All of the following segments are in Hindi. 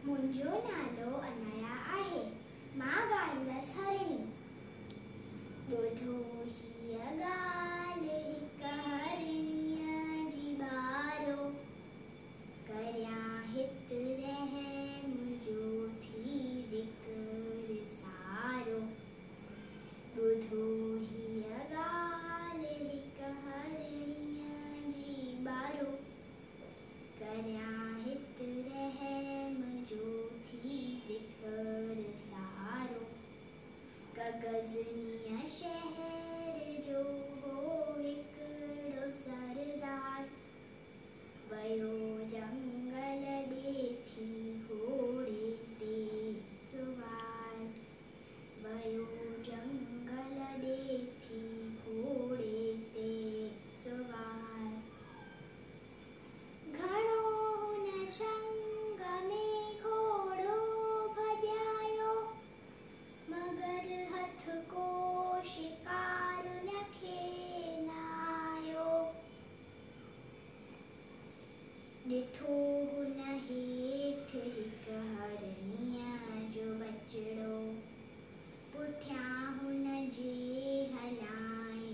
मुंहिंजो नालो अनाया आहे। मां ॻाईंदसि हरणी। ॿुधो हीअ ॻाल्हि हिक हरणीअ जी ॿारो, करियां हित रहम जो थी ज़िक्र सारो। ॿुधो हीअ ॻाल्हि हिक हरणीअ जी ॿारो, करियां हित रहम जो थी ज़िक्र सारो। गज़नीअ शहर जो हो हिकिड़ो सरदार, वयो जंगल ॾे थी घोड़े ते सुवार। वयो जंगल ॾे थी घोड़े ते सुवार। घणो हुन जंग में घोड़ो भॼायो, मगर हथ को शिकार उनखे न आयो। ॾिठो हुन हेठि हिक हरणीअ जो बचिड़ो, पुठियां हुन जे हलाए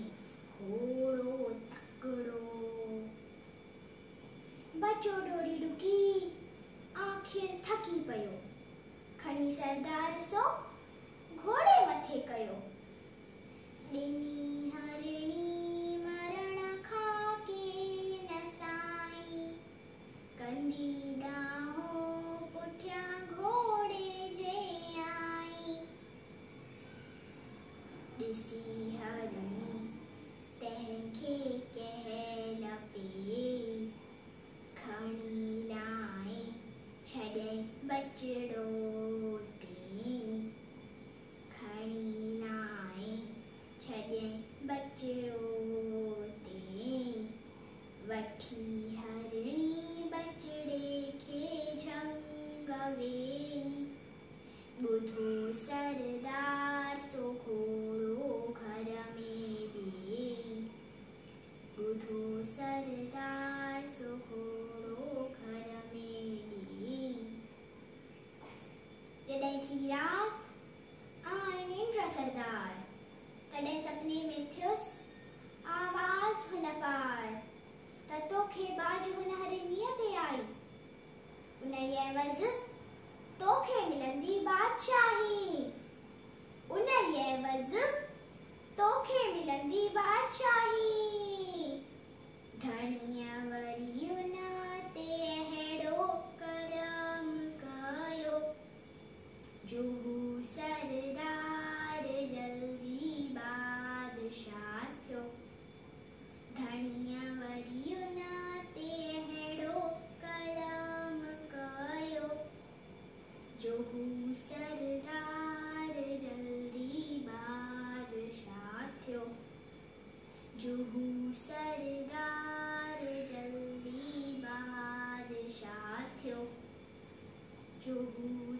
घोड़ो तकिड़ो। बचो डोड़ी डुकी आखिर थकी पियो, खणी सरदार सो घोड़े मथे कयो। ॾिनी हरणी मरण खां के न साईं, कंदी ॾाहों पुठियां घोड़े जे आई। ॾिसी हरणी तंहिंखे कहल पे, खणी लाए छॾई बचिड़ो ते। खणी लाए छॾई बचिड़ो ते। वठी हरणी बचिड़े खे झंग वेई, ॿुधो सरदार सो घोड़ो घर में ॾेई। ॿुधो सरदार सो घोड़ो घर में ॾेई। जॾहिं थी रात आए निंड सरदार, तॾहिं सपने में थियुसि आवाज़ हुन पार, त तोखे बाज हुन हरनीअ ते आई। उन एवज़ तोखे मिलंदी बादशाही। उन एवज़ तोखे मिलंदी बादशाही। धणीअ वरी उन ते अहिड़ो करम कयो, जो हू सरदार जल्दी बादशाह थियो। धणीअ वरी उन ते अहिड़ो करम कयो, जो हू सरदार जल्दी बादशाह थियो। जो हू सरदार जल्दी बादशाह थियो। जो हू